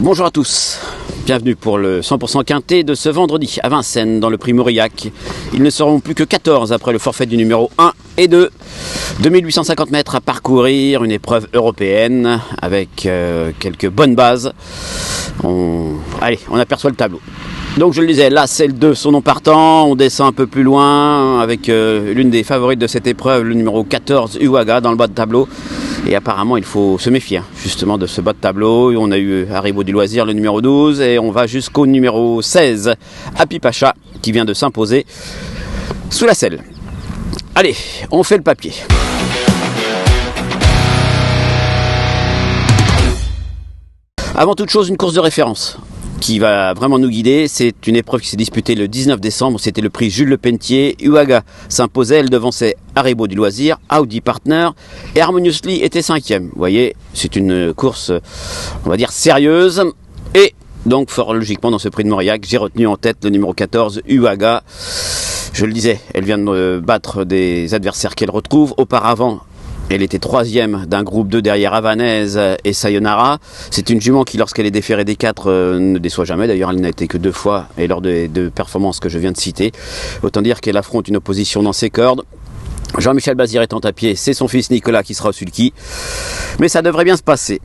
Bonjour à tous, bienvenue pour le 100% quintet de ce vendredi à Vincennes dans le prix Mauriac. Ils ne seront plus que 14 après le forfait du numéro 1 et 2. 2850 mètres à parcourir, une épreuve européenne avec quelques bonnes bases. Allez, on aperçoit le tableau. Donc je le disais, là c'est le 2, son nom partant, on descend un peu plus loin avec l'une des favorites de cette épreuve, le numéro 14, Uwaga, dans le bas de tableau. Et apparemment il faut se méfier justement de ce bas de tableau. On a eu Haribo du Loisir, le numéro 12, et on va jusqu'au numéro 16, Happy Pacha, qui vient de s'imposer sous la selle. Allez, on fait le papier. Avant toute chose, une course de référence qui va vraiment nous guider. C'est une épreuve qui s'est disputée le 19 décembre. C'était le prix Jules Lepentier. Uwaga s'imposait, elle devançait Haribo du Loisir, Audi Partner et Harmoniously était 5e. Vous voyez, c'est une course, on va dire, sérieuse. Et donc, fort logiquement, dans ce prix de Mauriac, j'ai retenu en tête le numéro 14, Uwaga. Je le disais, elle vient de battre des adversaires qu'elle retrouve. Auparavant, elle était 3e d'un groupe 2 derrière Havanaise et Sayonara. C'est une jument qui, lorsqu'elle est déférée des 4, ne déçoit jamais. D'ailleurs, elle n'a été que 2 fois, et lors des 2 performances que je viens de citer. Autant dire qu'elle affronte une opposition dans ses cordes. Jean-Michel Bazir étant à pied, c'est son fils Nicolas qui sera au sulky. Mais ça devrait bien se passer.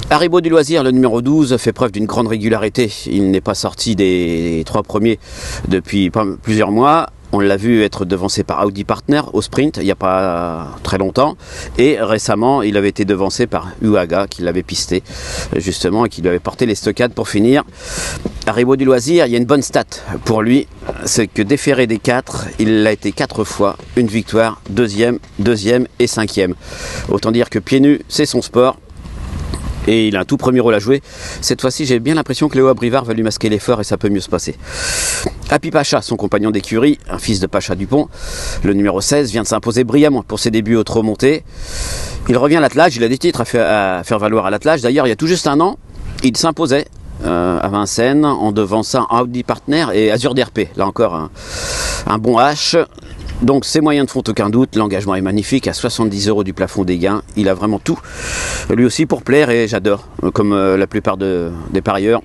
Haribo du Loisir, le numéro 12, fait preuve d'une grande régularité. Il n'est pas sorti des 3 premiers depuis plusieurs mois. On l'a vu être devancé par Audi Partner au sprint il n'y a pas très longtemps. Et récemment, il avait été devancé par Uwaga qui l'avait pisté justement et qui lui avait porté les stockades pour finir. Haribo du Loisir, il y a une bonne stat pour lui. C'est que déféré des 4, il l'a été 4 fois. Une victoire, 2e et 5e. Autant dire que pieds nus, c'est son sport. Et il a un tout premier rôle à jouer. Cette fois-ci, j'ai bien l'impression que Léo Abrivard va lui masquer l'effort et ça peut mieux se passer. Happy Pacha, son compagnon d'écurie, un fils de Pacha Dupont, le numéro 16, vient de s'imposer brillamment pour ses débuts au trot monté. Il revient à l'attelage, il a des titres à faire valoir à l'attelage. D'ailleurs, il y a tout juste un an, il s'imposait à Vincennes en devançant Audi Partner et Azur DRP. Là encore, un bon H. Donc ses moyens ne font aucun doute, l'engagement est magnifique, à 70 € du plafond des gains, il a vraiment tout, lui aussi pour plaire, et j'adore, comme la plupart des parieurs,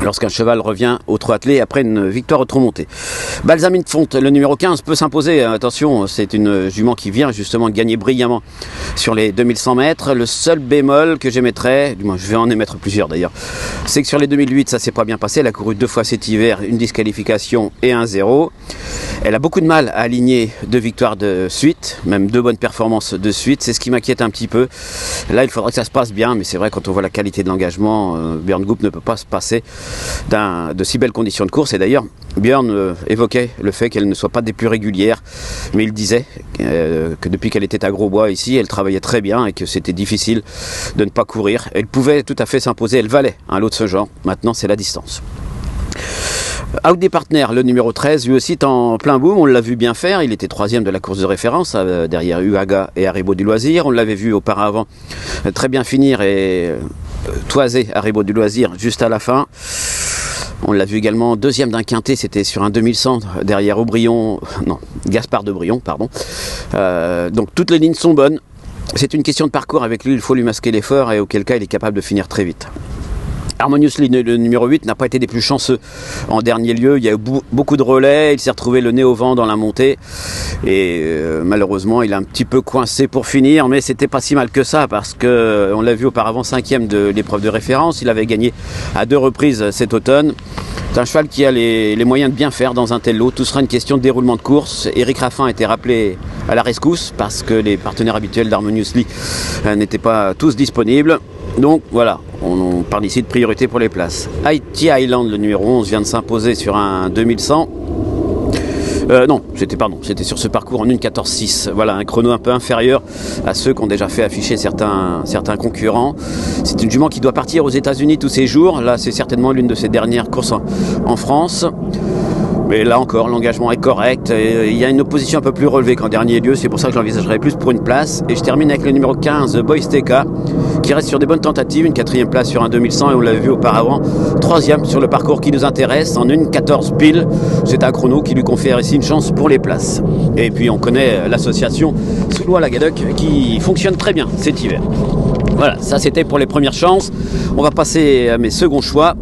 lorsqu'un cheval revient au trot attelé après une victoire au trot monté. Balsamine Fonte, le numéro 15, peut s'imposer. Attention, c'est une jument qui vient justement de gagner brillamment sur les 2100 mètres. Le seul bémol que j'émettrais, du moins je vais en émettre plusieurs d'ailleurs, c'est que sur les 2008, ça s'est pas bien passé. Elle a couru 2 fois cet hiver, une disqualification et un 0. Elle a beaucoup de mal à aligner 2 victoires de suite, même 2 bonnes performances de suite. C'est ce qui m'inquiète un petit peu. Là, il faudrait que ça se passe bien, mais c'est vrai, quand on voit la qualité de l'engagement, Björn Goop ne peut pas se passer de si belles conditions de course. Et d'ailleurs, Björn évoquait le fait qu'elle ne soit pas des plus régulières, mais il disait que depuis qu'elle était à Grosbois ici, elle travaillait très bien et que c'était difficile de ne pas courir. Elle pouvait tout à fait s'imposer, elle valait un lot de ce genre. Maintenant, c'est la distance. Audi Partner, le numéro 13, lui aussi est en plein boom, on l'a vu bien faire, il était 3e de la course de référence derrière Uwaga et Haribo du Loisir. On l'avait vu auparavant très bien finir et toiser Haribo du Loisir juste à la fin. On l'a vu également 2e d'un quintet, c'était sur un 2100 derrière Gaspard de Brion, pardon. Donc toutes les lignes sont bonnes. C'est une question de parcours avec lui, il faut lui masquer l'effort et auquel cas il est capable de finir très vite. Harmoniously, le numéro 8, n'a pas été des plus chanceux en dernier lieu. Il y a eu beaucoup de relais, il s'est retrouvé le nez au vent dans la montée et malheureusement il a un petit peu coincé pour finir, mais c'était pas si mal que ça parce que on l'a vu auparavant 5e de l'épreuve de référence. Il avait gagné à 2 reprises cet automne. C'est un cheval qui a les moyens de bien faire dans un tel lot. Tout sera une question de déroulement de course. Éric Raffin a été rappelé à la rescousse parce que les partenaires habituels d'Harmoniously n'étaient pas tous disponibles. Donc voilà, on parle ici de priorité pour les places. Haiti Island, le numéro 11, vient de s'imposer sur un 2100. C'était sur ce parcours en 1:14,6. Voilà, un chrono un peu inférieur à ceux qu'ont déjà fait afficher certains concurrents. C'est une jument qui doit partir aux États-Unis tous ces jours. Là, c'est certainement l'une de ses dernières courses en France. Mais là encore, l'engagement est correct. Et il y a une opposition un peu plus relevée qu'en dernier lieu. C'est pour ça que j'envisagerais plus pour une place. Et je termine avec le numéro 15, Boysteka, qui reste sur des bonnes tentatives. Une 4e place sur un 2100 et on l'avait vu auparavant. 3e sur le parcours qui nous intéresse en 1:14 pile. C'est un chrono qui lui confère ici une chance pour les places. Et puis on connaît l'association Soulois-Lagadoc qui fonctionne très bien cet hiver. Voilà, ça c'était pour les premières chances. On va passer à mes seconds choix.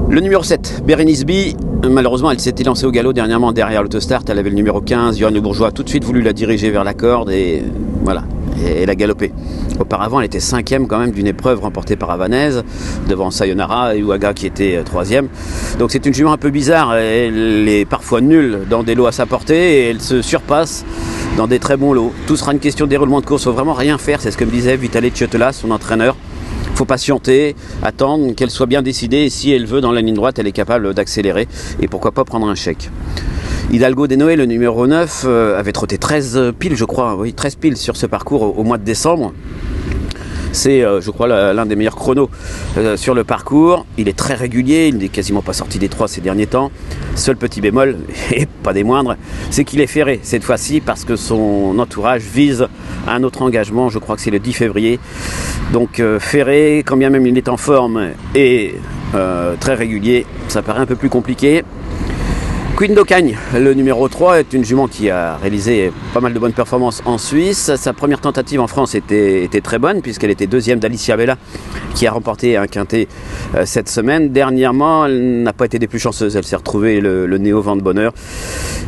Le numéro 7, Bérénice B. Malheureusement, elle s'était lancée au galop dernièrement derrière l'autostart. Elle avait le numéro 15, Johan Le Bourgeois, a tout de suite voulu la diriger vers la corde et voilà, et elle a galopé. Auparavant, elle était 5e quand même d'une épreuve remportée par Havanaise, devant Sayonara et Uaga qui était 3e. Donc c'est une jument un peu bizarre, elle est parfois nulle dans des lots à sa portée et elle se surpasse dans des très bons lots. Tout sera une question de déroulement de course, il ne faut vraiment rien faire, c'est ce que me disait Vitaly Tchotela, son entraîneur. Il faut patienter, attendre qu'elle soit bien décidée et si elle veut dans la ligne droite, elle est capable d'accélérer et pourquoi pas prendre un chèque. Hidalgo de Noé, le numéro 9, avait trotté 13 piles, je crois, oui, 13 piles sur ce parcours au mois de décembre. C'est, je crois, l'un des meilleurs chronos sur le parcours. Il est très régulier, il n'est quasiment pas sorti des 3 ces derniers temps. Seul petit bémol, et pas des moindres, c'est qu'il est ferré cette fois-ci parce que son entourage vise un autre engagement, je crois que c'est le 10 février. Donc ferré, quand bien même il est en forme et très régulier, ça paraît un peu plus compliqué. Queen d'Ocagne, le numéro 3, est une jument qui a réalisé pas mal de bonnes performances en Suisse. Sa première tentative en France était très bonne puisqu'elle était 2e d'Alicia Bella qui a remporté un quintet cette semaine. Dernièrement, elle n'a pas été des plus chanceuses. Elle s'est retrouvée le nez au vent de bonheur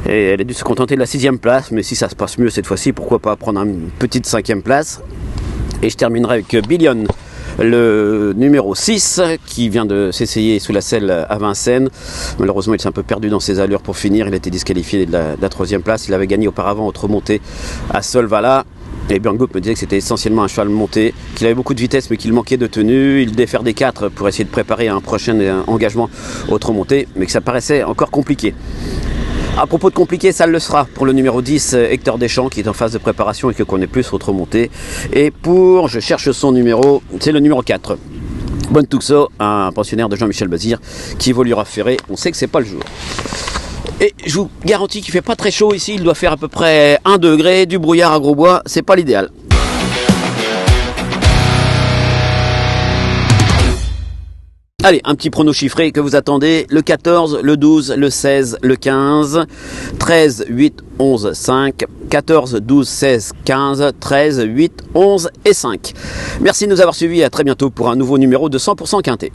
et elle a dû se contenter de la 6e place. Mais si ça se passe mieux cette fois-ci, pourquoi pas prendre une petite 5e place. Et je terminerai avec Billion, le numéro 6 qui vient de s'essayer sous la selle à Vincennes. Malheureusement, il s'est un peu perdu dans ses allures pour finir. Il a été disqualifié de la 3e place. Il avait gagné auparavant autre montée à Solvala. Et Björn Goop me disait que c'était essentiellement un cheval monté, qu'il avait beaucoup de vitesse mais qu'il manquait de tenue. Il défaire des 4 pour essayer de préparer un prochain engagement autre montée, mais que ça paraissait encore compliqué. À propos de compliqué, ça le sera pour le numéro 10, Hector Deschamps, qui est en phase de préparation et que connaît plus autre montée. Et je cherche son numéro, c'est le numéro 4. Bonne Tuxo, un pensionnaire de Jean-Michel Bazir, qui évoluera ferré. On sait que c'est pas le jour. Et je vous garantis qu'il fait pas très chaud ici, il doit faire à peu près 1 degré, du brouillard à Grosbois, c'est pas l'idéal. Allez, un petit prono chiffré que vous attendez, le 14, le 12, le 16, le 15, 13, 8, 11, 5, 14, 12, 16, 15, 13, 8, 11 et 5. Merci de nous avoir suivis, à très bientôt pour un nouveau numéro de 100% Quintet.